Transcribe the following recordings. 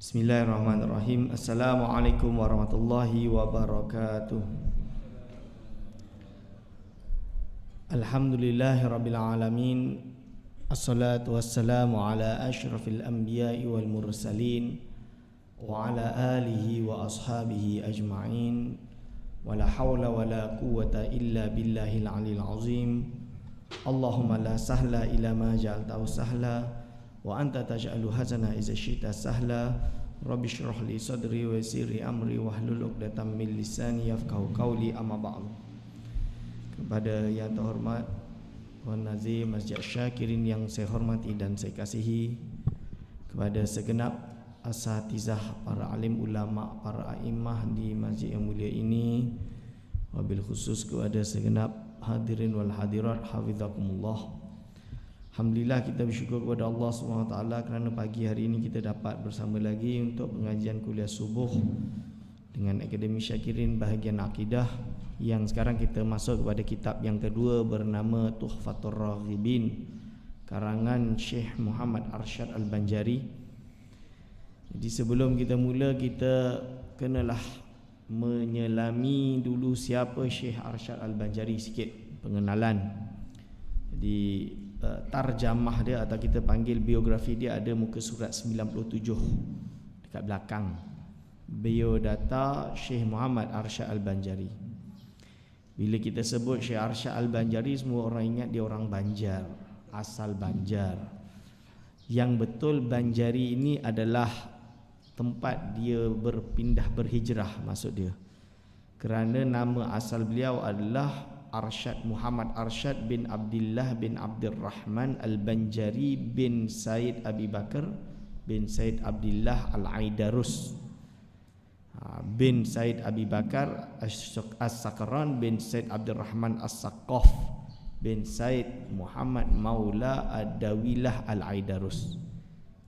Bismillahirrahmanirrahim. Assalamualaikum warahmatullahi wabarakatuh. Alhamdulillahirabbil alamin. Assalatu wassalamu ala asyrafil anbiya'i wal mursalin wa ala alihi wa ashabihi ajma'in. Wala hawla wala quwwata illa billahil aliyil azim. Allahumma la sahla illa ma ja'altahu sahla wa anta taj'alu hazana iza syi'ta sahla. Rabbi shrah li sadri wa yassir li amri wahlul 'uqdatam min lisani yafqahu qawli, amma ba'd. Kepada yang terhormat Tuan Nazim Masjid Syakirin yang saya hormati dan saya kasihi, kepada segenap asatizah, para alim ulama, para a'immah di masjid yang mulia ini, wabil khusus kepada segenap hadirin wal hadirat hafizakumullah. Alhamdulillah, kita bersyukur kepada Allah SWT kerana pagi hari ini kita dapat bersama lagi untuk pengajian kuliah subuh dengan Akademi Syakirin bahagian akidah, yang sekarang kita masuk kepada kitab yang kedua bernama Tuhfatur Raghibin, karangan Syekh Muhammad Arsyad Al-Banjari. Jadi sebelum kita mula, kita kenalah menyelami dulu siapa Syekh Arsyad Al-Banjari, sikit pengenalan. Jadi tarjamah dia atau kita panggil biografi dia ada muka surat 97 dekat belakang. Biodata Syekh Muhammad Arsyad Al-Banjari. Bila kita sebut Syekh Arsyad Al-Banjari, semua orang ingat dia orang Banjar, asal Banjar. Yang betul Banjari ini adalah tempat dia berpindah, berhijrah maksud dia. Kerana nama asal beliau adalah Arsyad Muhammad Arsyad bin Abdullah bin Abdurrahman Al-Banjari bin Said Abi Bakar bin Said Abdullah Al-Aidarus bin Said Abi Bakar As-Sakran bin Said Abdurrahman As-Saqqaf bin Said Muhammad Maula Ad-Dawilah Al-Aidarus.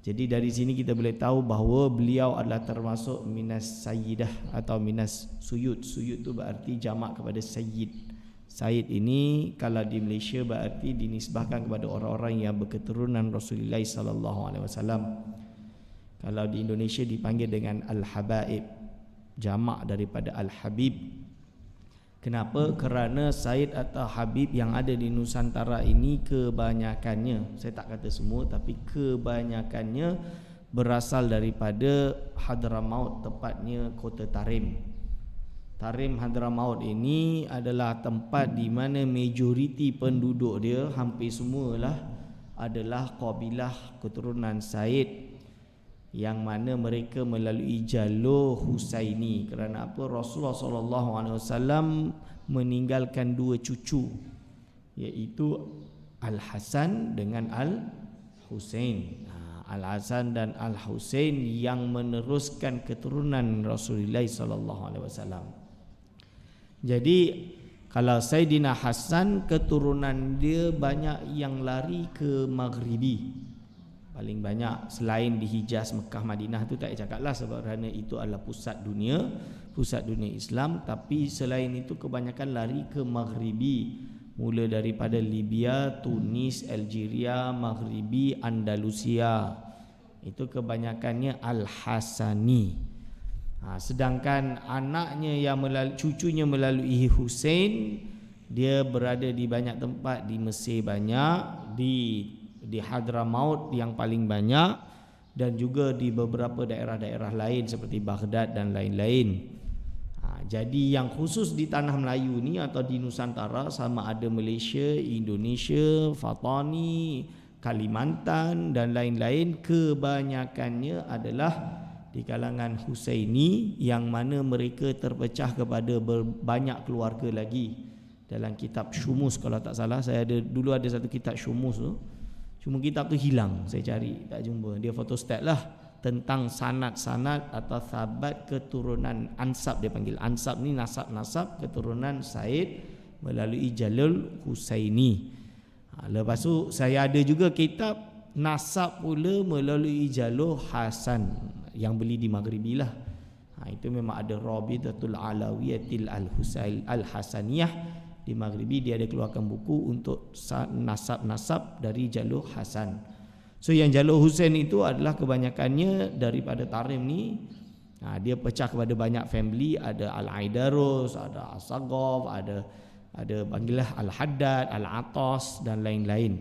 Jadi dari sini kita boleh tahu bahawa beliau adalah termasuk minas sayyidah atau minas suyud. Suyud itu berarti jamak kepada sayyid. Sayyid ini kalau di Malaysia berarti dinisbahkan kepada orang-orang yang berketurunan Rasulullah sallallahu alaihi wasallam. Kalau di Indonesia dipanggil dengan al-habaib, jamak daripada al-habib. Kenapa? Kerana Sayyid atau Habib yang ada di Nusantara ini kebanyakannya, saya tak kata semua, tapi kebanyakannya berasal daripada Hadramaut, tepatnya kota Tarim. Tarim Hadramaut ini adalah tempat di mana majoriti penduduk dia, hampir semualah adalah kabilah keturunan Said, yang mana mereka melalui jalur Husaini. Kerana apa? Rasulullah SAW meninggalkan dua cucu, iaitu Al-Hasan dengan Al-Husain. Al-Hasan dan Al-Husain yang meneruskan keturunan Rasulullah SAW. Jadi kalau Sayyidina Hasan, keturunan dia banyak yang lari ke Maghribi. Paling banyak selain di Hijaz, Mekah, Madinah tu tak cakaplah, sebab kerana itu adalah pusat dunia Islam. Tapi selain itu kebanyakan lari ke Maghribi, mula daripada Libya, Tunis, Algeria, Maghribi, Andalusia. Itu kebanyakannya Al-Hasani. Sedangkan anaknya yang cucunya melalui Husain, dia berada di banyak tempat, di Mesir banyak, di Hadramaut yang paling banyak, dan juga di beberapa daerah-daerah lain seperti Baghdad dan lain-lain. Jadi yang khusus di tanah Melayu ni atau di Nusantara, sama ada Malaysia, Indonesia, Fatani, Kalimantan dan lain-lain, kebanyakannya adalah di kalangan Husaini, yang mana mereka terpecah kepada banyak keluarga lagi. Dalam kitab Syumus, kalau tak salah, saya dulu ada satu kitab Syumus tu. Cuma kitab tu hilang, saya cari tak jumpa. Dia photostat lah tentang sanad-sanad atau sahabat keturunan ansab, dia panggil. Ansab ni nasab-nasab keturunan Said melalui jalur Husaini. Lepas tu saya ada juga kitab nasab pula melalui jalur Hasan, yang beli di Maghribi lah. Itu memang ada Rabidatul Alawiyatil Al-Husail Al-Hasaniyah di Maghribi. Dia ada keluarkan buku untuk nasab-nasab dari jalur Hasan. So yang Jalur Hussein itu adalah kebanyakannya daripada Tarim ni, dia pecah kepada banyak family, ada Al-Aidarus, ada As-Saghaf, ada panggillah Al-Haddad, Al-Atas dan lain-lain.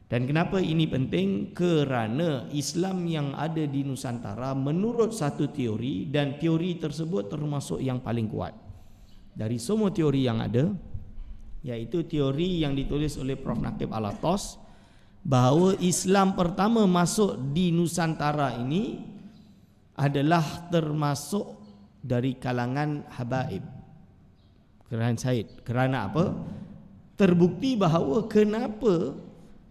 Dan kenapa ini penting? Kerana Islam yang ada di Nusantara menurut satu teori, dan teori tersebut termasuk yang paling kuat dari semua teori yang ada, iaitu teori yang ditulis oleh Prof. Naqib Al-Atas, bahawa Islam pertama masuk di Nusantara ini adalah termasuk dari kalangan habaib, Quran Said. Kerana apa? Terbukti bahawa kenapa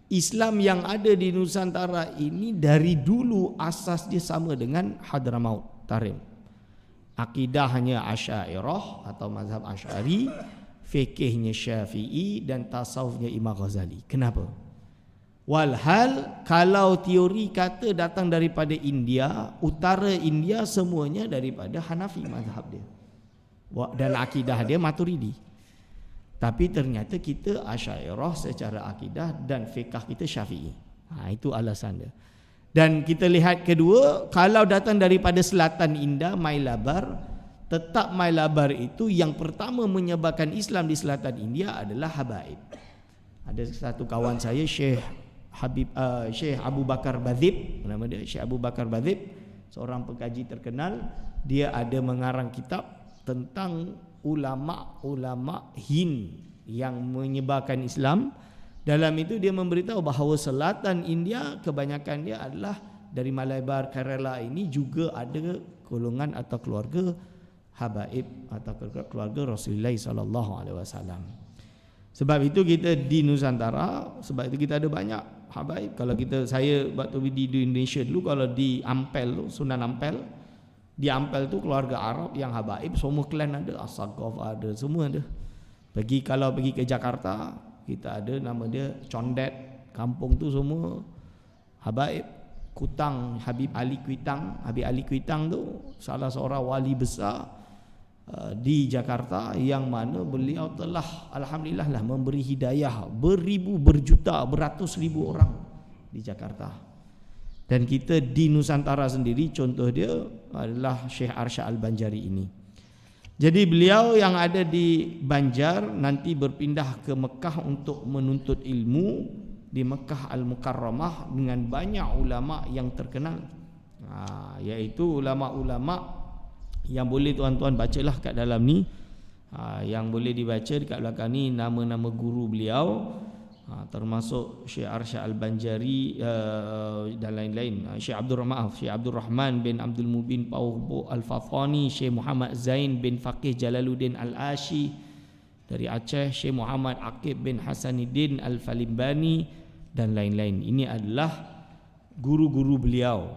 Islam yang ada di Nusantara ini dari dulu asas dia sama dengan Hadramaut, Tarim. Akidahnya Asy'ariyah atau mazhab Asy'ari, fikihnya Syafi'i dan tasawufnya Imam Ghazali. Kenapa? Walhal kalau teori kata datang daripada India, utara India semuanya daripada Hanafi mazhab dia, dan akidah dia Maturidi. Tapi ternyata kita Asy'ariyah secara akidah dan fiqh kita Syafi'i. Itu alasan dia. Dan kita lihat kedua, kalau datang daripada selatan India, Mailabar, tetap Mailabar itu yang pertama menyebarkan Islam di selatan India adalah habaib. Ada satu kawan saya, Syekh Abu Bakar Badzib, nama dia Syekh Abu Bakar Badzib, seorang pengkaji terkenal. Dia ada mengarang kitab tentang ulama-ulama Hind yang menyebarkan Islam. Dalam itu dia memberitahu bahawa selatan India kebanyakan dia adalah dari Malabar, Kerala ini juga ada golongan atau keluarga habaib atau keluarga Rasulullah sallallahu alaihi wasallam. Sebab itu kita di Nusantara, sebab itu kita ada banyak habaib. Kalau saya waktu di Indonesia dulu, kalau di Ampel, Sunan Ampel, di Ampel tu keluarga Arab yang habaib, semua klan ada, As-Saghaf ada, semua ada. Kalau pergi ke Jakarta, kita ada nama dia Condet, kampung tu semua habaib. Kutang, Habib Ali Kuitang tu salah seorang wali besar di Jakarta, yang mana beliau telah alhamdulillah lah memberi hidayah berjuta, beratus ribu orang di Jakarta. Dan kita di Nusantara sendiri, contoh dia adalah Syekh Arsyad Al-Banjari ini. Jadi beliau yang ada di Banjar nanti berpindah ke Mekah untuk menuntut ilmu di Mekah Al-Mukarramah dengan banyak ulama yang terkenal, iaitu ulama-ulama yang boleh tuan-tuan bacalah kat dalam ni, yang boleh dibaca dekat belakang ni nama-nama guru beliau, termasuk Syekh Arsyad Al-Banjari dan lain-lain. Syekh Abdul Rahman bin Abdul Mubin Pauh Al-Fathani, Syekh Muhammad Zain bin Faqih Jalaluddin Al-Ashi dari Aceh, Syekh Muhammad Aqib bin Hasanuddin Al-Falimbani dan lain-lain. Ini adalah guru-guru beliau.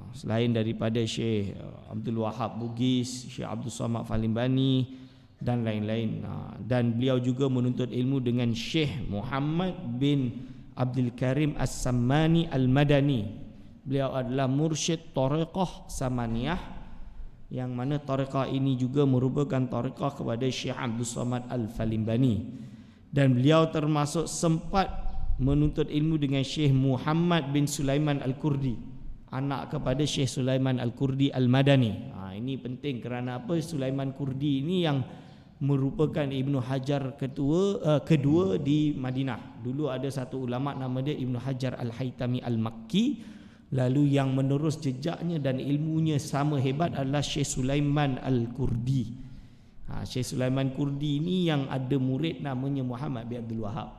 Selain daripada Syekh Abdul Wahab Bugis, Syekh Abdul Samad Falimbani dan lain-lain. Dan beliau juga menuntut ilmu dengan Syekh Muhammad bin Abdul Karim As-Sammani Al-Madani. Beliau adalah mursyid Tariqah Samaniyah, yang mana tariqah ini juga merupakan tariqah kepada Syekh Abdul Samad Al-Falimbani. Dan beliau termasuk sempat menuntut ilmu dengan Syekh Muhammad bin Sulaiman Al-Kurdi, anak kepada Syekh Sulaiman Al-Kurdi Al-Madani. Ini penting kerana apa? Sulaiman Kurdi ini yang merupakan Ibnu Hajar kedua di Madinah. Dulu ada satu ulama nama dia Ibnu Hajar Al-Haytami Al-Makki. Lalu yang menerus jejaknya dan ilmunya sama hebat adalah Syekh Sulaiman Al-Kurdi. Syekh Sulaiman Kurdi ini yang ada murid namanya Muhammad bin Abdul Wahab,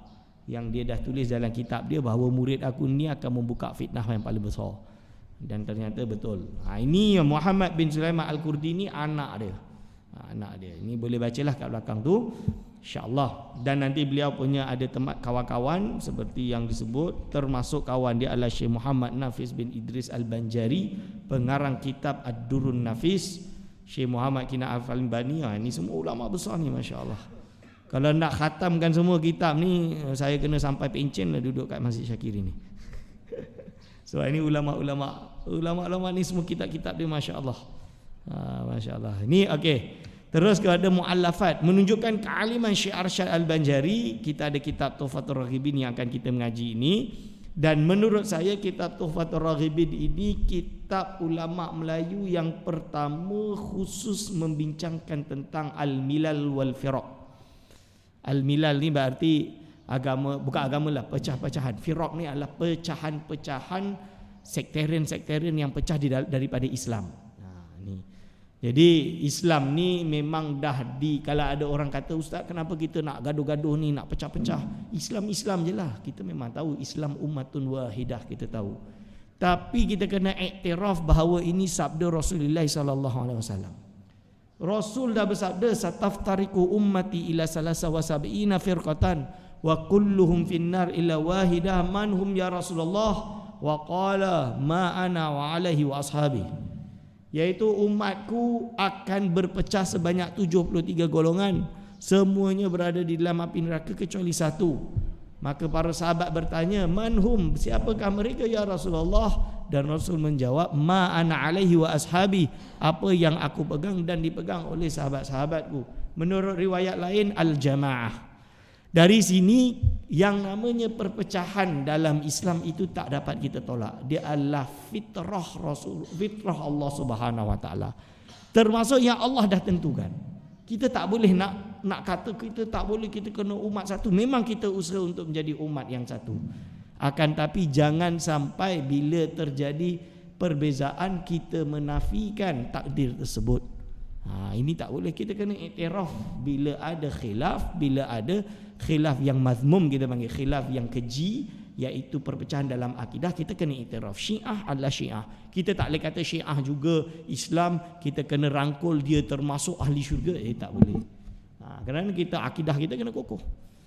yang dia dah tulis dalam kitab dia bahawa murid aku ni akan membuka fitnah yang paling besar. Dan ternyata betul. Ini Muhammad bin Sulaiman Al-Kurdi ni anak dia. Ini boleh bacalah kat belakang tu, insya-Allah. Dan nanti beliau punya ada teman kawan-kawan seperti yang disebut, termasuk kawan dia adalah Syekh Muhammad Nafis bin Idris Al-Banjari, pengarang kitab Ad-Durrun Nafis. Syekh Muhammad Kina Al-Falimbani. Ini semua ulama besar ni, masya-Allah. Kalau nak khatamkan semua kitab ni, saya kena sampai pencen lah duduk kat Masjid Syakiri ni. So ini ulama-ulama ni semua kitab-kitab dia, masya-Allah. Masya-Allah. Ini okey. Terus kepada muallafat menunjukkan kealiman Syekh Arsyad Al-Banjari. Kita ada kitab Tuhfatur Raghibin yang akan kita mengaji ini. Dan menurut saya kitab Tuhfatur Raghibin ini kitab ulama Melayu yang pertama khusus membincangkan tentang al-milal wal firaq. Al-milal ni berarti agama, bukan agama lah, pecah-pecahan. Firaq ni adalah pecahan-pecahan sekterian-sekterian yang pecah daripada Islam. Ni. Jadi Islam ni memang dah kalau ada orang kata, ustaz kenapa kita nak gaduh-gaduh ni, nak pecah-pecah, Islam je lah. Kita memang tahu Islam ummatun wahidah, kita tahu. Tapi kita kena iktiraf bahawa ini sabda Rasulullah SAW. Rasul dah bersabda, sataftariku ummati ila salasa wa sab'ina firqatan wa kulluhum finnar illa wahidah man hum ya Rasulullah, wa qala ma ana wa alaihi wa ashabi. Iaitu umatku akan berpecah sebanyak 73 golongan, semuanya berada di dalam api neraka kecuali satu. Maka para sahabat bertanya, manhum, siapakah mereka ya Rasulullah? Dan Rasul menjawab, ma ana alaihi wa ashabi, apa yang aku pegang dan dipegang oleh sahabat-sahabatku. Menurut riwayat lain, al-jamaah. Dari sini yang namanya perpecahan dalam Islam itu tak dapat kita tolak. Dia adalah fitrah Rasul, fitrah Allah Subhanahu wa taala. Termasuk yang Allah dah tentukan. Kita tak boleh nak kata kita tak boleh, kita kena umat satu. Memang kita usaha untuk menjadi umat yang satu. Akan tapi jangan sampai bila terjadi perbezaan kita menafikan takdir tersebut. Ini tak boleh. Kita kena iktiraf bila ada khilaf yang mazmum, kita panggil khilaf yang keji, iaitu perpecahan dalam akidah. Kita kena iktiraf Syiah adalah Syiah. Kita tak boleh kata Syiah juga Islam, kita kena rangkul dia termasuk ahli syurga. Tak boleh. Kerana kita akidah kita kena kokoh.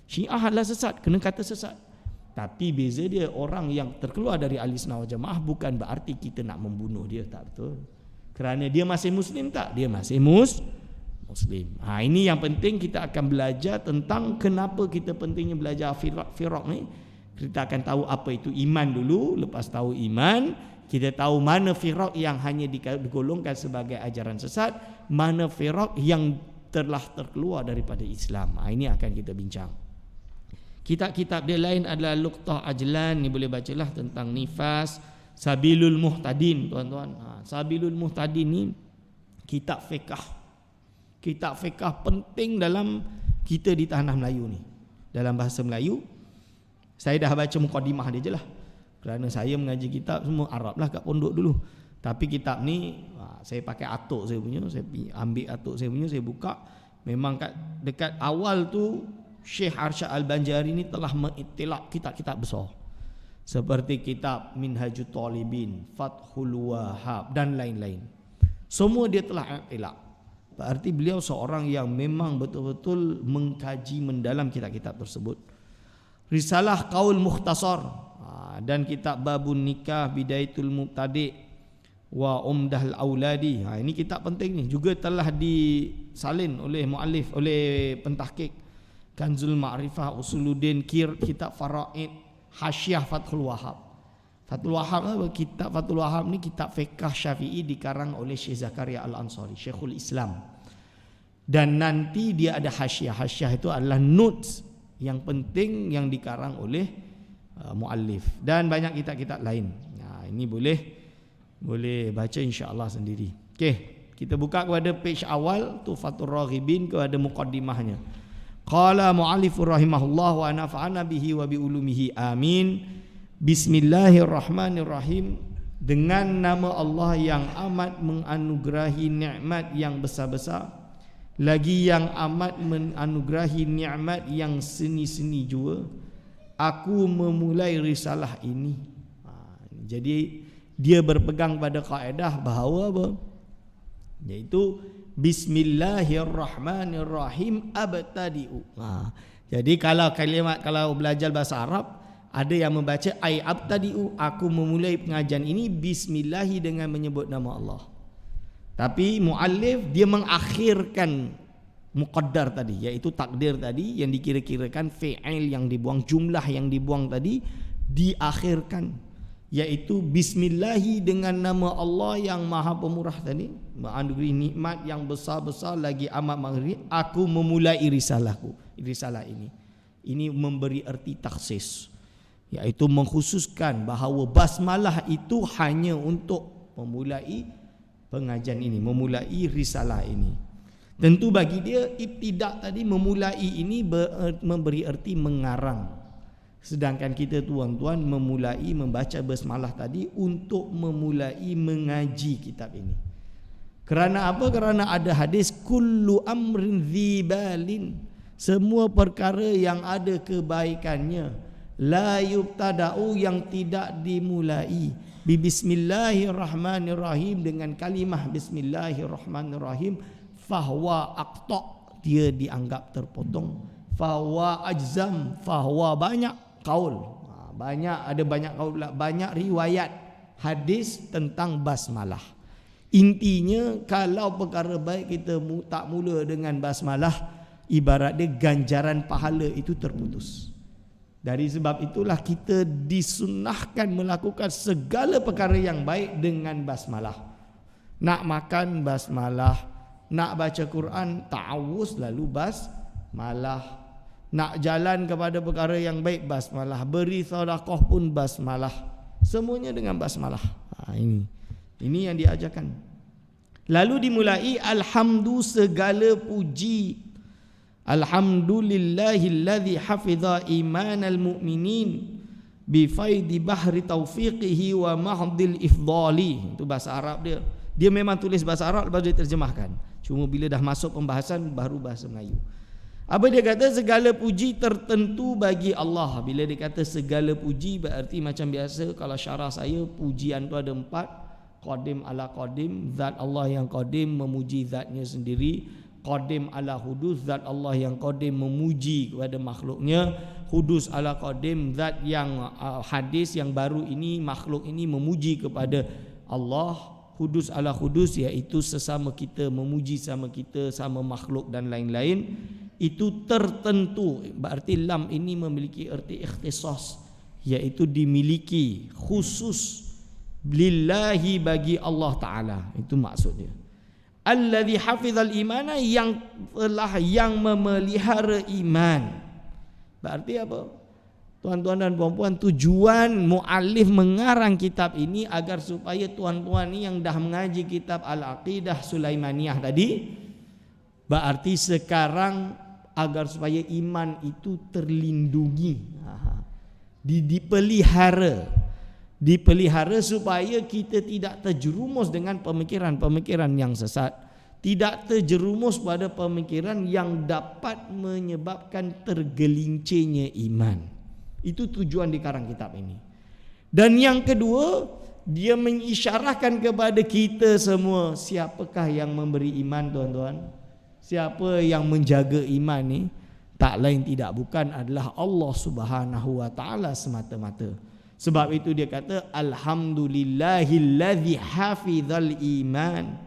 Syiah adalah sesat, kena kata sesat. Tapi beza dia, orang yang terkeluar dari ahli sunnah wal jamaah bukan berarti kita nak membunuh dia. Tak betul. Kerana dia masih Muslim tak? Dia masih Muslim. Ini yang penting. Kita akan belajar tentang kenapa kita pentingnya belajar firaq ni. Kita akan tahu apa itu iman dulu. Lepas tahu iman, kita tahu mana firaq yang hanya digolongkan sebagai ajaran sesat, mana firaq yang telah terkeluar daripada Islam. Ini akan kita bincang. Kitab-kitab dia lain adalah Luqtah Ajlan, ni boleh bacalah tentang nifas. Sabilul Muhtadin, tuan-tuan. Sabilul Muhtadin ni kitab fiqh. Kitab fiqh penting dalam kita di tanah Melayu ni. Dalam bahasa Melayu, saya dah baca mukadimah dia je lah. Kerana saya mengaji kitab semua Arab lah kat pondok dulu. Tapi kitab ni saya pakai atuk saya punya, saya ambil atuk saya punya, saya buka. Memang dekat awal tu Syekh Arsyad Al-Banjari ni telah mengiktilak kitab-kitab besar. Seperti kitab Minhajut Talibin, Fathul Wahhab dan lain-lain. Semua dia telah iktilak. Berarti beliau seorang yang memang betul-betul mengkaji mendalam kitab-kitab tersebut. Risalah Qaul Mukhtasar dan kitab Babun Nikah, Bidayatul Mubtadi' wa Umdahul Auladi. Ini kitab penting ni, juga telah disalin oleh muallif, oleh pentahqiq Kanzul Ma'rifah Usuluddin Kir, kitab Faraid, Hasyiah Fathul Wahhab. Fathul Wahhab, kitab Fathul Wahhab ni kitab fiqh Syafi'i dikarang oleh Syekh Zakaria Al-Ansari, Syekhul Islam. Dan nanti dia ada hasyiah. Hasyiah itu adalah notes yang penting yang dikarang oleh muallif, dan banyak kitab-kitab lain. Ini boleh baca insya-Allah sendiri. Okey, kita buka kepada page awal Tuhfatur Raghibin, kepada muqaddimahnya. Qala mu'allifur rahimahullah wa nafa'ana bihi wa bi ulumihi amin. Bismillahirrahmanirrahim. Dengan nama Allah yang amat menganugerahi nikmat yang besar-besar, lagi yang amat menganugerahi nikmat yang seni-seni jua, aku memulai risalah ini. Jadi dia berpegang pada kaedah bahawa apa? Iaitu Bismillahirrahmanirrahim abtadi'u. Jadi kalau belajar bahasa Arab, ada yang membaca ai abtadi'u, aku memulai pengajian ini bismillahi, dengan menyebut nama Allah. Tapi muallif dia mengakhirkan muqaddar tadi, iaitu takdir tadi yang dikira-kirakan, fi'il yang dibuang, jumlah yang dibuang tadi diakhirkan, iaitu bismillahi, dengan nama Allah yang maha pemurah tadi, menganugerahi nikmat yang besar-besar lagi amat mengeri, aku memulai risalah ini. Ini memberi erti takhsis, iaitu mengkhususkan bahawa basmalah itu hanya untuk memulai pengajian ini, memulai risalah ini. Tentu bagi dia ibtidak tadi, memulai ini memberi erti mengarang. Sedangkan kita tuan-tuan memulai membaca basmalah tadi untuk memulai mengaji kitab ini. Kerana apa? Kerana ada hadis kullu amrin dzibalin, semua perkara yang ada kebaikannya, la yubtada'u, yang tidak dimulai, bi bismillahirrahmanirrahim, dengan kalimah bismillahirrahmanirrahim, fahuwa aqta, dia dianggap terpotong, fahuwa ajzam, fahuwa banyak kaul, ada banyak kaul, banyak riwayat hadis tentang basmalah. Intinya kalau perkara baik kita tak mula dengan basmalah, ibarat dia ganjaran pahala itu terputus. Dari sebab itulah kita disunnahkan melakukan segala perkara yang baik dengan basmalah. Nak makan basmalah, nak baca Quran ta'awuz lalu basmalah, nak jalan kepada perkara yang baik basmalah, beri sedekah pun basmalah, semuanya dengan basmalah. Ini yang diajarkan. Lalu dimulai alhamdu, segala puji, alhamdulillahilladzi hafiza imanal mu'minin bi faidi bahri taufiqihi wa mahdil ifdali. Itu bahasa Arab dia. Dia memang tulis bahasa Arab lepas dia terjemahkan. Cuma bila dah masuk pembahasan baru bahasa Melayu. Apa dia kata? Segala puji tertentu bagi Allah. Bila dia kata segala puji, berarti macam biasa kalau syarah saya, pujian tu ada 4. Qadim ala qadim, zat Allah yang qadim memuji zatnya sendiri. Qadim ala hudus, zat Allah yang qadim memuji kepada makhluknya. Hudus ala qadim, zat yang hadis yang baru ini, makhluk ini memuji kepada Allah. Hudus ala hudus, iaitu sesama kita memuji sama kita, sama makhluk dan lain-lain. Itu tertentu, berarti lam ini memiliki erti ikhtisas, iaitu dimiliki khusus lillahi, bagi Allah Ta'ala. Itu maksudnya. Alladhi hafizal imana, yang telah, yang memelihara iman. Berarti apa? Tuan-tuan dan puan-puan, tujuan muallif mengarang kitab ini agar supaya tuan-tuan ni yang dah mengaji kitab Al-Aqidah Sulaimaniyah tadi, berarti sekarang agar supaya iman itu terlindungi, dipelihara supaya kita tidak terjerumus dengan pemikiran-pemikiran yang sesat, tidak terjerumus pada pemikiran yang dapat menyebabkan tergelincirnya iman. Itu tujuan dikarang kitab ini. Dan yang kedua, dia mengisyarahkan kepada kita semua, siapakah yang memberi iman, tuan-tuan? Siapa yang menjaga iman ni? Tak lain tidak bukan adalah Allah Subhanahu wa taala semata-mata. Sebab itu dia kata alhamdulillahilladzi hafizal iman.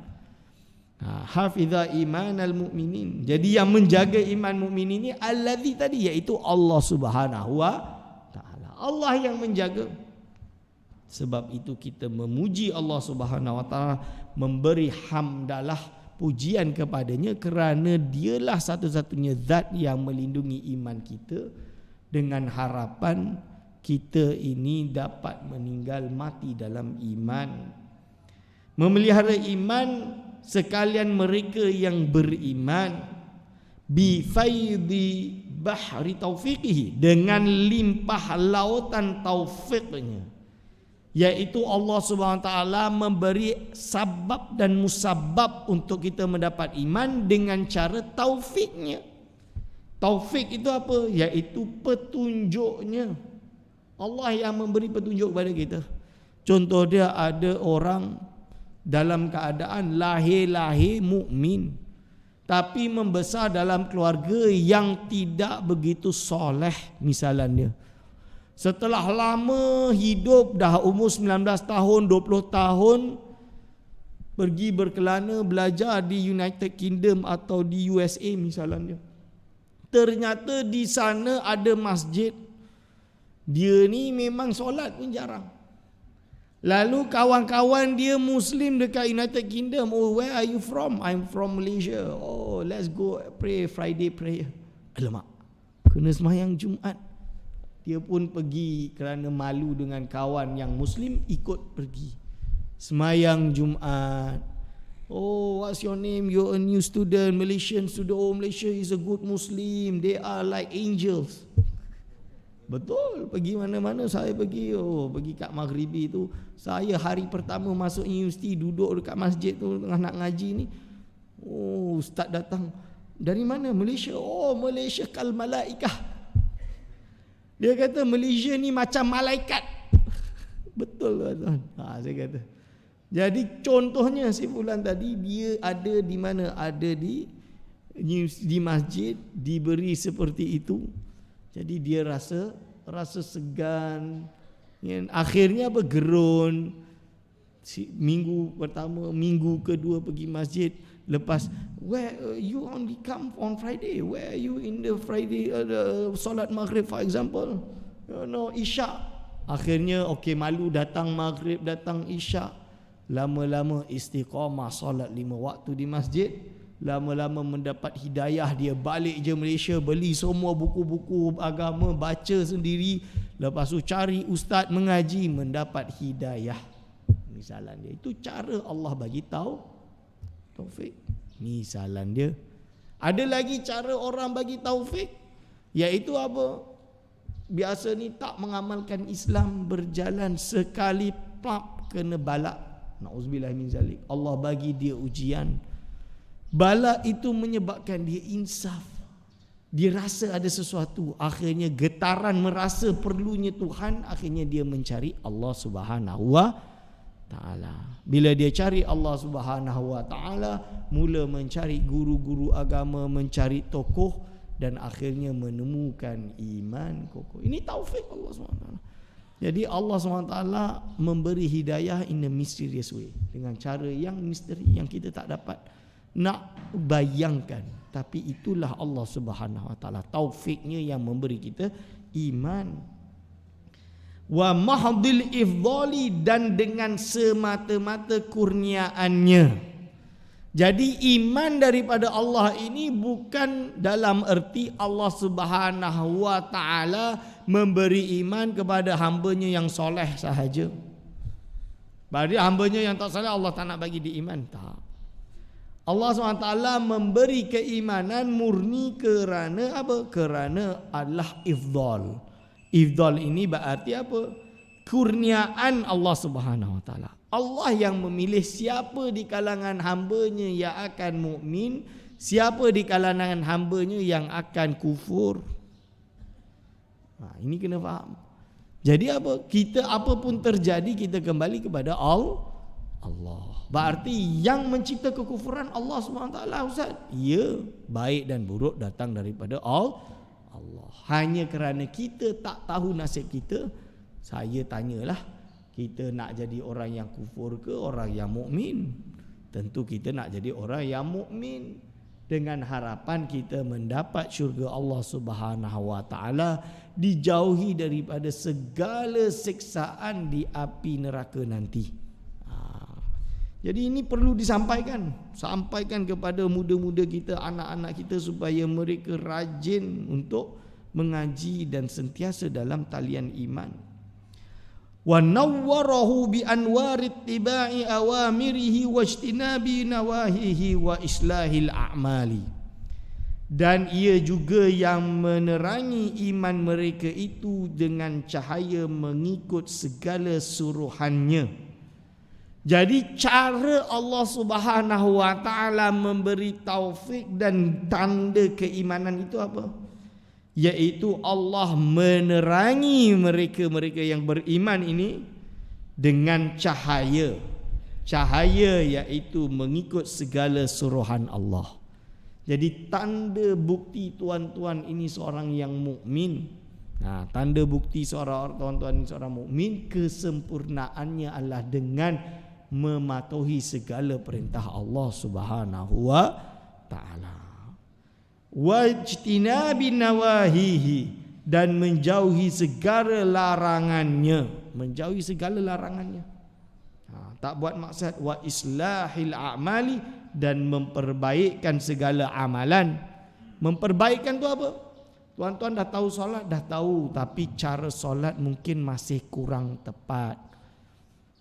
Hafiza imanal mu'minin. Jadi yang menjaga iman mukmin ini allazi tadi, iaitu Allah Subhanahu wa taala. Allah yang menjaga. Sebab itu kita memuji Allah Subhanahu wa taala, memberi hamdalah, pujian kepadanya, kerana dialah satu-satunya zat yang melindungi iman kita, dengan harapan kita ini dapat meninggal mati dalam iman. Memelihara iman sekalian mereka yang beriman, bi faidi bahri taufiqihi, dengan limpah lautan taufiknya, iaitu Allah Subhanahu wa taala memberi sabab dan musabab untuk kita mendapat iman dengan cara taufiknya. Taufik itu apa? Iaitu petunjuknya. Allah yang memberi petunjuk kepada kita. Contoh dia, ada orang dalam keadaan lahir mukmin, tapi membesar dalam keluarga yang tidak begitu soleh misalnya. Setelah lama hidup, dah umur 19 tahun, 20 tahun, pergi berkelana belajar di United Kingdom atau di USA misalnya. Ternyata di sana ada masjid. Dia ni memang solat pun jarang. Lalu kawan-kawan dia Muslim dekat United Kingdom, oh where are you from? I'm from Malaysia. Oh let's go pray Friday prayer. Alamak, kena sembahyang Jumaat. Dia pun pergi kerana malu dengan kawan yang Muslim, ikut pergi. Semayang Jumaat. Oh, what's your name? You're a new student, Malaysian student. Oh, Malaysia is a good Muslim. They are like angels. Betul, pergi mana-mana saya pergi. Oh, pergi kat Maghribi tu. Saya hari pertama masuk universiti, duduk dekat masjid tu tengah nak ngaji ni. Oh, ustaz datang. Dari mana? Malaysia. Oh, Malaysia kal malaikah. Dia kata Malaysia ni macam malaikat. Betul tuan. Saya kata. Jadi contohnya si fulan tadi, dia ada di mana? Ada di masjid, diberi seperti itu. Jadi dia rasa segan. Akhirnya gerun. Minggu pertama, minggu kedua pergi masjid. Lepas, where you only come on Friday? Where are you in the Friday solat maghrib for example? No, Isya. Akhirnya malu, datang maghrib, datang Isya. Lama-lama istiqamah solat 5 waktu di masjid. Lama-lama mendapat hidayah, dia balik je Malaysia, beli semua buku-buku agama, baca sendiri. Lepas tu cari ustaz mengaji, mendapat hidayah. Misalan dia. Itu cara Allah bagi tahu taufik. Misalan dia. Ada lagi cara orang bagi taufik, iaitu apa? Biasa ni tak mengamalkan Islam, berjalan sekali plap kena balak. Na'udzubillah min zalik. Allah bagi dia ujian. Bala itu menyebabkan dia insaf. Dia rasa ada sesuatu, akhirnya getaran merasa perlunya Tuhan, akhirnya dia mencari Allah Subhanahu wa taala. Bila dia cari Allah Subhanahu wa taala, mula mencari guru-guru agama, mencari tokoh, dan akhirnya menemukan iman kokoh. Ini taufik Allah Subhanahu wa taala. Jadi Allah SWT memberi hidayah in a mysterious way, dengan cara yang misteri, yang kita tak dapat nak bayangkan. Tapi itulah Allah Subhanahu Wa Taala, taufiknya yang memberi kita iman. Wa mahdil ifdali, dan dengan semata-mata kurniaannya. Jadi iman daripada Allah ini bukan dalam erti Allah Subhanahu Wa Taala memberi iman kepada hambanya yang soleh sahaja. Bagi hambanya yang tak soleh Allah tak nak bagi dia iman. Tak. Allah SWT memberi keimanan murni kerana apa? Kerana adalah ifdal. Ifdal ini berarti apa? Kurniaan Allah Subhanahu Wa Taala. Allah yang memilih siapa di kalangan hambanya yang akan mukmin, siapa di kalangan hambanya yang akan kufur. Ini kena faham. Jadi apa? Kita apapun terjadi, kita kembali kepada Allah. Berarti yang mencipta kekufuran Allah SWT, Ustaz? Ya, baik dan buruk datang daripada Allah. Hanya kerana kita tak tahu nasib kita, saya tanyalah, kita nak jadi orang yang kufur ke orang yang mukmin? Tentu kita nak jadi orang yang mukmin, dengan harapan kita mendapat syurga Allah Subhanahu Wa Taala, dijauhi daripada segala siksaan di api neraka nanti. Jadi ini perlu disampaikan, sampaikan kepada muda-muda kita, anak-anak kita, supaya mereka rajin untuk mengaji dan sentiasa dalam talian iman. Wa nawwarahu bi anwarit tibai awamirihi wajtinabi nawahihi wa islahil a'mali. Dan ia juga yang menerangi iman mereka itu dengan cahaya mengikut segala suruhannya. Jadi cara Allah Subhanahu Wa Taala memberi taufik dan tanda keimanan itu apa? Iaitu Allah menerangi mereka-mereka yang beriman ini dengan cahaya. Cahaya iaitu mengikut segala suruhan Allah. Jadi tanda bukti tuan-tuan ini seorang yang mukmin. Tanda bukti seorang tuan-tuan ini seorang mukmin, kesempurnaannya adalah dengan mematuhi segala perintah Allah Subhanahu Wa Taala. Wajtinabi nawahihi, dan menjauhi segala larangannya. Menjauhi segala larangannya. Tak buat maksiat. Wa islahil a'mali, dan memperbaikkan segala amalan. Memperbaikkan tu apa? Tuan-tuan dah tahu solat, dah tahu, tapi cara solat mungkin masih kurang tepat.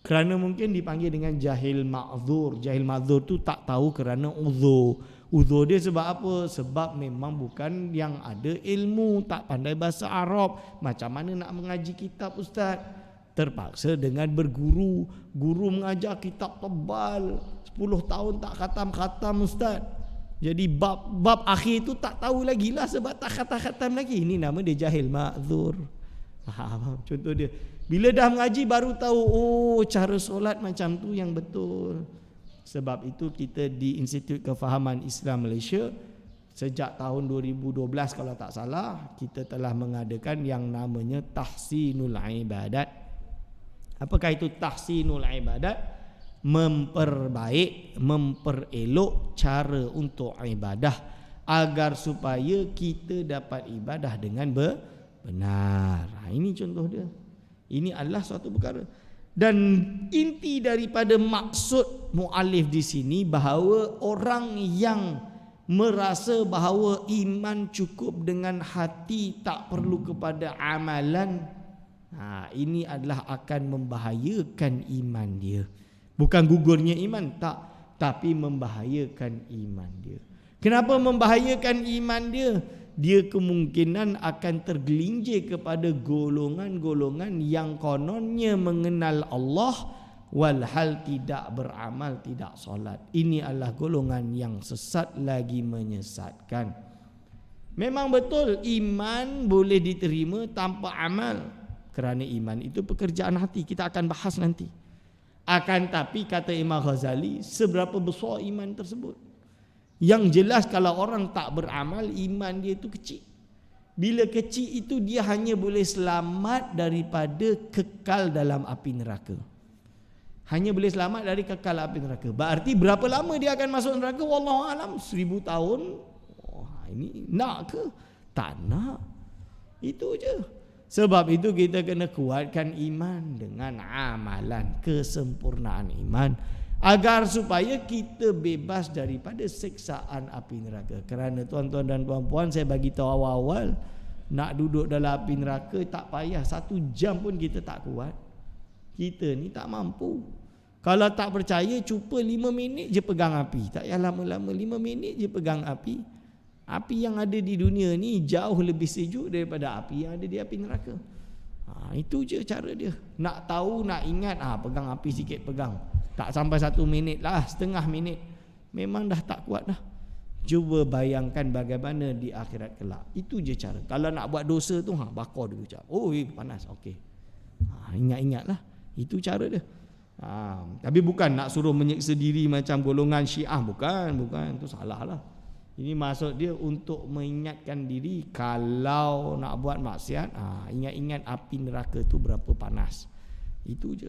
Kerana mungkin dipanggil dengan jahil ma'zur. Jahil ma'zur tu tak tahu kerana uzur. Uzur dia sebab apa? Sebab memang bukan yang ada ilmu, tak pandai bahasa Arab. Macam mana nak mengaji kitab ustaz? Terpaksa dengan berguru. Guru mengajar kitab tebal, 10 tahun tak khatam-khatam ustaz. Jadi bab akhir tu tak tahu lagi lah sebab tak khatam lagi. Ini nama dia jahil ma'zur. Faham? Contoh dia, bila dah mengaji baru tahu, oh cara solat macam tu yang betul. Sebab itu kita di Institut Kefahaman Islam Malaysia sejak tahun 2012 kalau tak salah, kita telah mengadakan yang namanya tahsinul ibadat. Apakah itu tahsinul ibadat? Memperbaik, memperelok cara untuk ibadah agar supaya kita dapat ibadah dengan benar. Ini contoh dia. Ini adalah suatu perkara. Dan inti daripada maksud muallif di sini bahawa orang yang merasa bahawa iman cukup dengan hati, tak perlu kepada amalan, ini adalah akan membahayakan iman dia. Bukan gugurnya iman, tak, tapi membahayakan iman dia. Kenapa membahayakan iman dia? Dia kemungkinan akan tergelincir kepada golongan-golongan yang kononnya mengenal Allah walhal tidak beramal, tidak solat. Ini adalah golongan yang sesat lagi menyesatkan. Memang betul iman boleh diterima tanpa amal, kerana iman itu pekerjaan hati. Kita akan bahas nanti. Akan tapi kata Imam Ghazali, seberapa besar iman tersebut? Yang jelas kalau orang tak beramal, iman dia itu kecil. Bila kecil itu dia hanya boleh selamat daripada kekal dalam api neraka. Hanya boleh selamat dari kekal api neraka. Berarti berapa lama dia akan masuk neraka? Wallahu alam, 1000 tahun. Wah, ini nak ke? Tak nak. Itu je. Sebab itu kita kena kuatkan iman dengan amalan, kesempurnaan iman, agar supaya kita bebas daripada siksaan api neraka. Kerana tuan-tuan dan puan-puan, saya bagi tahu awal-awal, nak duduk dalam api neraka tak payah 1 jam pun kita tak kuat. Kita ni tak mampu. Kalau tak percaya, cuba 5 minit je pegang api. Tak payah lama-lama, 5 minit je pegang api. Api yang ada di dunia ni jauh lebih sejuk daripada api yang ada di api neraka. Itu je cara dia. Nak tahu, nak ingat, pegang api sikit, pegang. Tak sampai 1 minit lah, setengah minit. Memang dah tak kuat dah. Cuba bayangkan bagaimana di akhirat kelak. Itu je cara. Kalau nak buat dosa tu, bakar dulu jap. Oh, panas. Okey. Ingat-ingatlah. Itu cara dia. Tapi bukan nak suruh menyiksa diri macam golongan Syiah. Bukan. Itu salah lah. Ini maksud dia untuk mengingatkan diri kalau nak buat maksiat, ingat-ingat api neraka tu berapa panas. Itu je.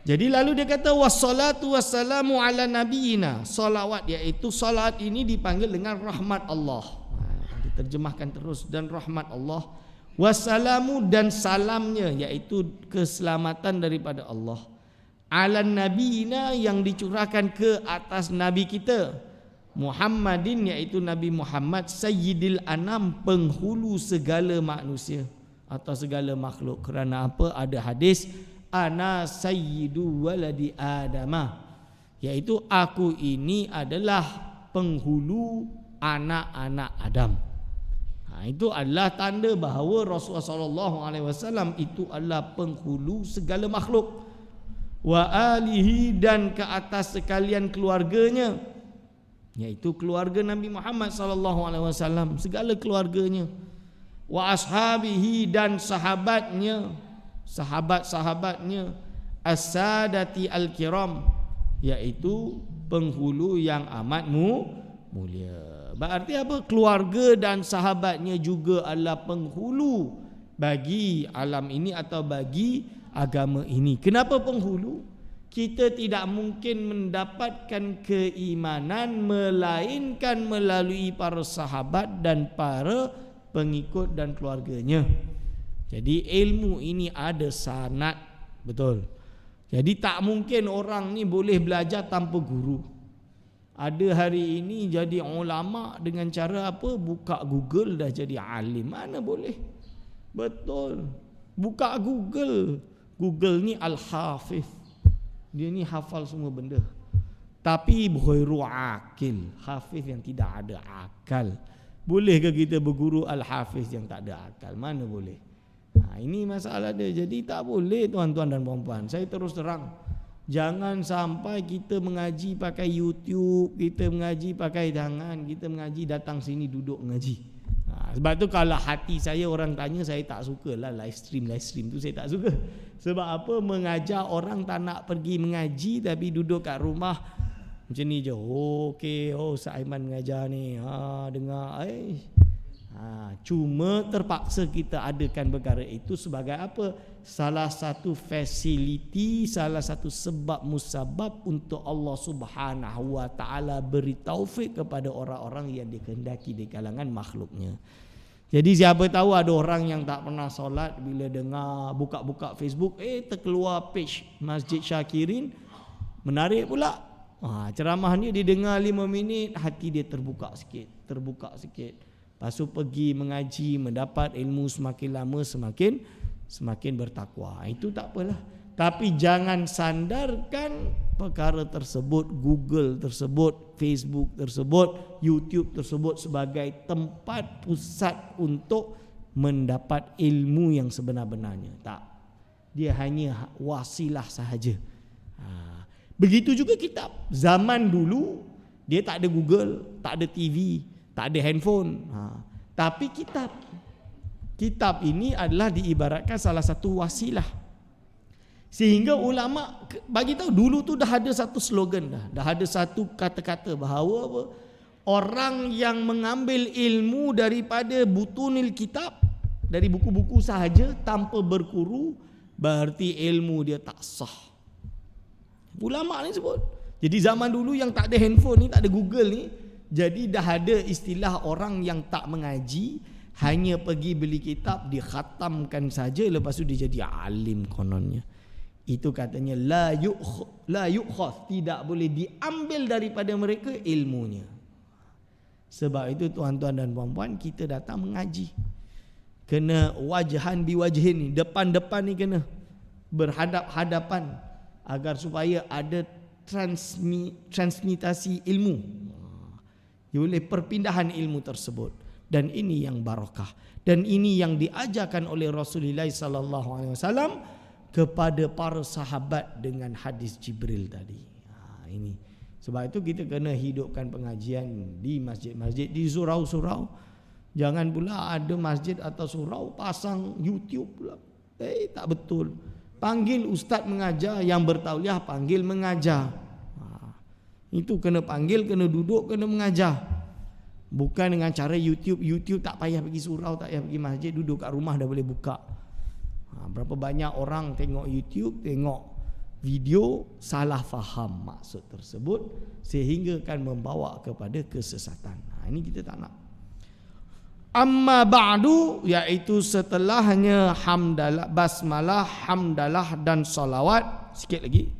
Jadi lalu dia kata wassalatu wassalamu ala nabiyina. Salawat, iaitu salat ini dipanggil dengan rahmat Allah. Diterjemahkan terus, dan rahmat Allah. Wassalamu, dan salamnya, iaitu keselamatan daripada Allah. Ala nabiyina, yang dicurahkan ke atas nabi kita Muhammadin, iaitu Nabi Muhammad, Sayyidil Anam, penghulu segala manusia atau segala makhluk. Kerana apa? Ada hadis, ana sayyidu waladi adamah, iaitu aku ini adalah penghulu anak-anak Adam. Itu adalah tanda bahawa Rasulullah SAW itu adalah penghulu segala makhluk. Wa alihi, dan ke atas sekalian keluarganya, iaitu keluarga Nabi Muhammad SAW, segala keluarganya. Wa ashabihi, dan sahabatnya, sahabat-sahabatnya. As-sadati al-kiram, iaitu penghulu yang amat mulia. Berarti apa? Keluarga dan sahabatnya juga adalah penghulu bagi alam ini atau bagi agama ini. Kenapa penghulu? Kita tidak mungkin mendapatkan keimanan melainkan melalui para sahabat dan para pengikut dan keluarganya. Jadi ilmu ini ada sanad, betul. Jadi tak mungkin orang ni boleh belajar tanpa guru. Ada hari ini jadi ulama dengan cara apa? Buka Google dah jadi alim. Mana boleh? Betul. Buka Google. Google ni al-hafiz. Dia ni hafal semua benda. Tapi ghairu akil. Hafiz yang tidak ada akal. Bolehkah kita berguru al-hafiz yang tak ada akal? Mana boleh? Ini masalah dia. Jadi tak boleh tuan-tuan dan puan-puan. Saya terus terang. Jangan sampai kita mengaji pakai YouTube, kita mengaji pakai tangan, kita mengaji datang sini duduk mengaji. Sebab tu kalau hati saya orang tanya, saya tak suka lah live stream tu, saya tak suka. Sebab apa? Mengajar orang tak nak pergi mengaji tapi duduk kat rumah macam ni je. Okey, Ustaz Aiman mengajar ni. Dengar. Cuma terpaksa kita adakan perkara itu sebagai apa? Salah satu fasiliti, salah satu sebab musabab untuk Allah Subhanahu wa taala beri taufik kepada orang-orang yang dikehendaki di kalangan makhluknya. Jadi siapa tahu ada orang yang tak pernah solat, bila dengar buka-buka Facebook, terkeluar page Masjid Syakirin, menarik pula. Ceramah ni dia dengar 5 minit, hati dia terbuka sikit. Lepas tu pergi mengaji, mendapat ilmu semakin lama semakin bertakwa. Itu tak apalah. Tapi jangan sandarkan perkara tersebut, Google tersebut, Facebook tersebut, YouTube tersebut sebagai tempat pusat untuk mendapat ilmu yang sebenar-benarnya. Tak. Dia hanya wasilah sahaja. Begitu juga kitab. Zaman dulu dia tak ada Google, tak ada TV, tak ada handphone. Tapi kitab ini adalah diibaratkan salah satu wasilah. Sehingga ulama bagi tahu dulu tu dah ada satu slogan dah ada satu kata-kata bahawa apa? Orang yang mengambil ilmu daripada butunil kitab, dari buku-buku sahaja tanpa berguru, berarti ilmu dia tak sah. Ulama ni sebut. Jadi zaman dulu yang tak ada handphone ni, tak ada Google ni, jadi dah ada istilah orang yang tak mengaji, hanya pergi beli kitab, dikhatamkan saja, lepas tu dia jadi alim kononnya. Itu katanya la yukhaz, tidak boleh diambil daripada mereka ilmunya. Sebab itu tuan-tuan dan puan-puan, kita datang mengaji, kena wajhan biwajhin ni, depan-depan ni kena berhadap-hadapan, agar supaya ada transmitasi ilmu, oleh perpindahan ilmu tersebut. Dan ini yang barakah, dan ini yang diajarkan oleh Rasulullah SAW kepada para sahabat dengan hadis Jibril tadi. Ini sebab itu kita kena hidupkan pengajian di masjid-masjid, di surau-surau. Jangan pula ada masjid atau surau pasang YouTube pula. Tak betul. Panggil ustaz mengajar, yang bertauliah panggil mengajar. Itu kena panggil, kena duduk, kena mengajar. Bukan dengan cara YouTube tak payah pergi surau, tak payah pergi masjid, duduk kat rumah dah boleh buka. Berapa banyak orang tengok YouTube, tengok video, salah faham maksud tersebut, sehingga kan membawa kepada kesesatan. Ini kita tak nak. Amma ba'du, iaitu setelahnya hamdalah, basmalah, hamdalah dan salawat. Sikit lagi.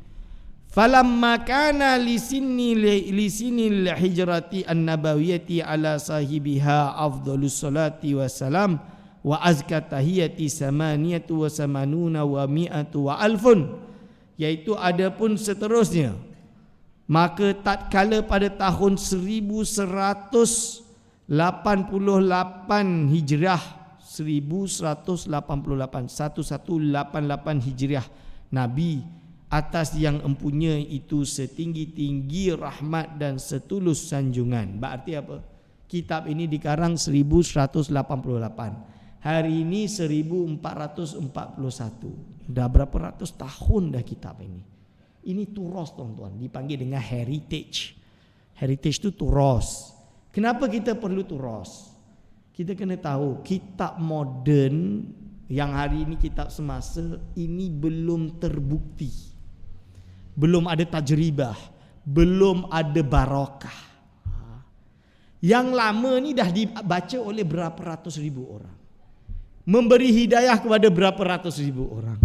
Falamma kana lisinil hijrati an-nabawiyyati ala sahibiha afdhalus salati wassalam wa azka tahiyati samaniyatu wa samanuna wa mi'atu wa alfun, iaitu adapun seterusnya, maka tatkala pada tahun 1188 Hijriah, 1188 Hijriah, Nabi atas yang empunya itu setinggi-tinggi rahmat dan setulus sanjungan. Berarti apa? Kitab ini dikarang 1188. Hari ini 1441. Dah berapa ratus tahun dah kitab ini. Ini turos tuan-tuan, dipanggil dengan heritage. Heritage itu turos. Kenapa kita perlu turos? Kita kena tahu kitab moden yang hari ini kitab semasa ini belum terbukti. Belum ada tajribah, belum ada barakah. Yang lama ni dah dibaca oleh berapa ratus ribu orang, memberi hidayah kepada berapa ratus ribu orang,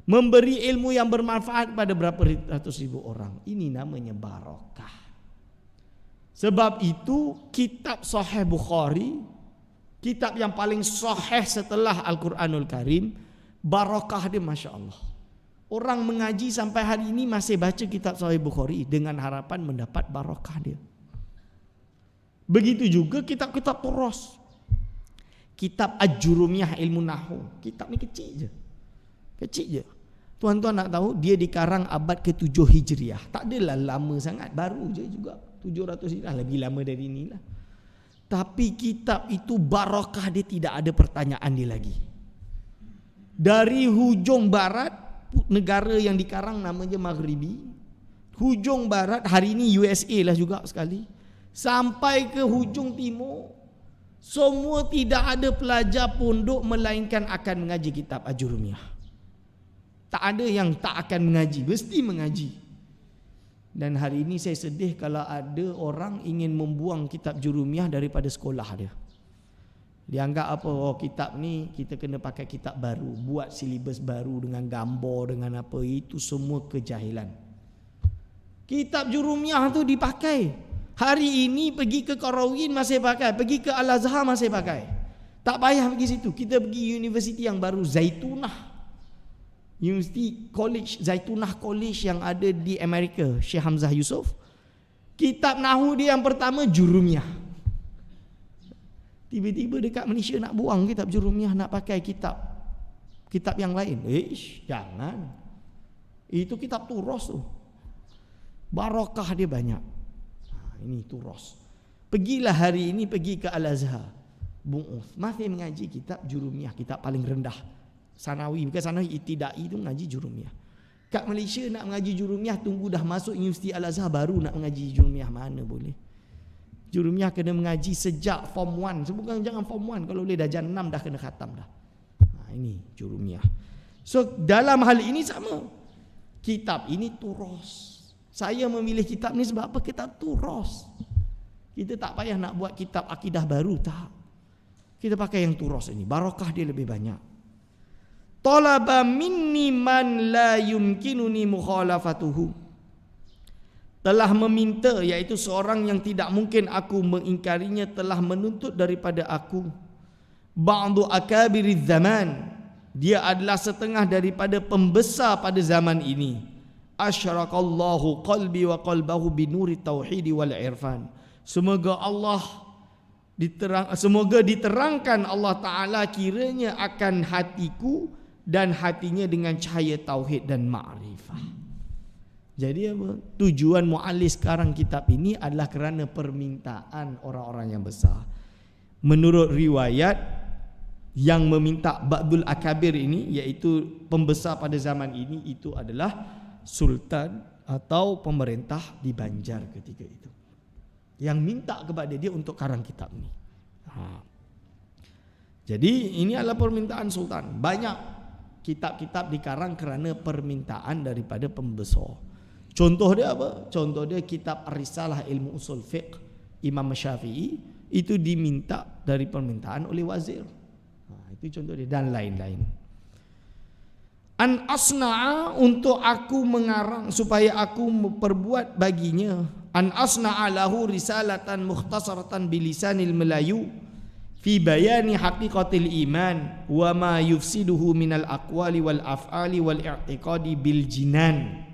memberi ilmu yang bermanfaat pada berapa ratus ribu orang. Ini namanya barakah. Sebab itu kitab Sahih Bukhari, kitab yang paling sahih setelah Al-Quranul Karim, barakah dia Masya Allah. Orang mengaji sampai hari ini masih baca kitab Sahih Bukhari dengan harapan mendapat barakah dia. Begitu juga kitab-kitab Turas. Kitab Aj-Jurumiyah ilmu Nahwu. Kitab ni kecil je. Kecil je. Tuan-tuan nak tahu dia dikarang abad ke-7 Hijriah. Tak adalah lama sangat, baru je juga. 700 Hijriah, lebih lama dari inilah. Tapi kitab itu barakah dia, tidak ada pertanyaan dia lagi. Dari hujung barat, negara yang dikarang namanya Maghribi. Hujung barat, hari ini USA lah juga sekali. Sampai ke hujung timur, semua tidak ada pelajar pondok melainkan akan mengaji kitab Aj-Jurumiyah. Tak ada yang tak akan mengaji, mesti mengaji. Dan hari ini saya sedih kalau ada orang ingin membuang kitab Jurumiyah daripada sekolah dia. Dia anggap apa, oh kitab ni kita kena pakai kitab baru, buat silibus baru dengan gambar, dengan apa, itu semua kejahilan. Kitab Jurumiyah tu dipakai. Hari ini pergi ke Qarawin masih pakai, pergi ke Al-Azhar masih pakai. Tak payah pergi situ, kita pergi universiti yang baru, Zaitunah. University College, Zaitunah College yang ada di Amerika, Syekh Hamzah Yusof. Kitab Nahwu dia yang pertama Jurumiyah. Tiba-tiba dekat Malaysia nak buang kitab Jurumiyah, nak pakai kitab yang lain. Jangan. Itu kitab Turas tu. Barakah dia banyak. Ini Turas. Pergilah hari ini, pergi ke Al-Azhar, Bung Uth, masih mengaji kitab Jurumiyah, kitab paling rendah. Sanawi, bukan Sanawi, Ibtidai itu mengaji Jurumiyah. Kat Malaysia nak mengaji Jurumiyah, tunggu dah masuk Universiti Al-Azhar baru nak mengaji Jurumiyah, mana boleh. Jurumiyah kena mengaji sejak form 1. Bukan jangan form 1, kalau boleh darjah 6 dah kena khatam dah. Ini Jurumiyah. So dalam hal ini sama. Kitab ini Turas. Saya memilih kitab ni sebab apa? Kitab Turas. Kita tak payah nak buat kitab akidah baru, tak. Kita pakai yang Turas ini, barakah dia lebih banyak. Talaba minni man la yumkinuni mukhalafatuhu. Telah meminta, iaitu seorang yang tidak mungkin aku mengingkarinya, telah menuntut daripada aku. Ba'du akabiriz zaman. Dia adalah setengah daripada pembesar pada zaman ini. Asyraqallahu qalbi wa qalbahu binuri tauhid wal irfan. Semoga diterangkan Allah Ta'ala kiranya akan hatiku dan hatinya dengan cahaya tauhid dan ma'rifah. Jadi apa? Tujuan mu'alif sekarang kitab ini adalah kerana permintaan orang-orang yang besar. Menurut riwayat, yang meminta Ba'dul Akabir ini, iaitu pembesar pada zaman ini, itu adalah sultan atau pemerintah di Banjar ketika itu, yang minta kepada dia untuk karang kitab ni. Jadi ini adalah permintaan sultan. Banyak kitab-kitab dikarang kerana permintaan daripada pembesar. Contoh dia apa? Contoh dia kitab Risalah Ilmu Usul Fiqh Imam Syafi'i, itu diminta dari permintaan oleh wazir. Itu contoh dia, dan lain-lain. An asna'a, untuk aku mengarang, supaya aku perbuat baginya. An asna'a lahu risalatan mukhtasaratan bilisanil Melayu fi bayani haqiqatil iman wa ma yufsiduhu minal aqwali wal af'ali wal i'tiqadi bil jinan.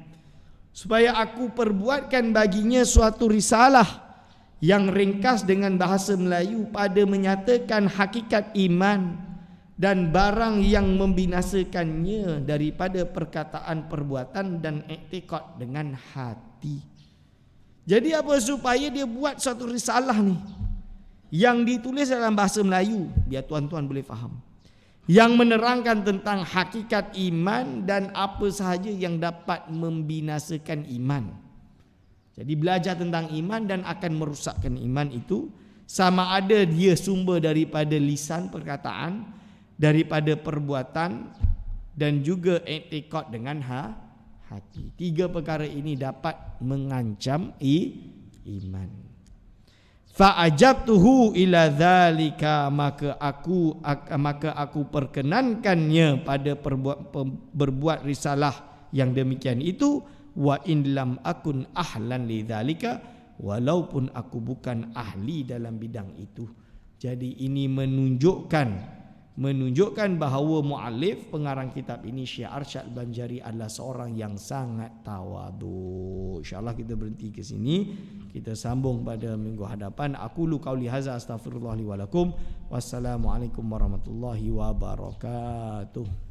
Supaya aku perbuatkan baginya suatu risalah yang ringkas dengan bahasa Melayu pada menyatakan hakikat iman dan barang yang membinasakannya daripada perkataan, perbuatan dan i'tiqad dengan hati. Jadi apa? Supaya dia buat suatu risalah ni yang ditulis dalam bahasa Melayu, biar tuan-tuan boleh faham, yang menerangkan tentang hakikat iman dan apa sahaja yang dapat membinasakan iman. Jadi belajar tentang iman dan akan merosakkan iman itu, sama ada dia sumber daripada lisan, perkataan, daripada perbuatan, dan juga i'tiqad dengan hati. Tiga perkara ini dapat mengancam iman. Fa'ajabtuhu ila dzalika, maka aku perkenankannya pada berbuat risalah yang demikian itu. Wa in lam akun ahlan li dzalika, walaupun aku bukan ahli dalam bidang itu. Jadi ini menunjukkan bahawa muallif pengarang kitab ini Syekh Arsyad Banjari adalah seorang yang sangat tawadhu. InsyaAllah kita berhenti ke sini. Kita sambung pada minggu hadapan. Aqulu qauli hadza astaghfirullah li wa lakum. Wassalamualaikum warahmatullahi wabarakatuh.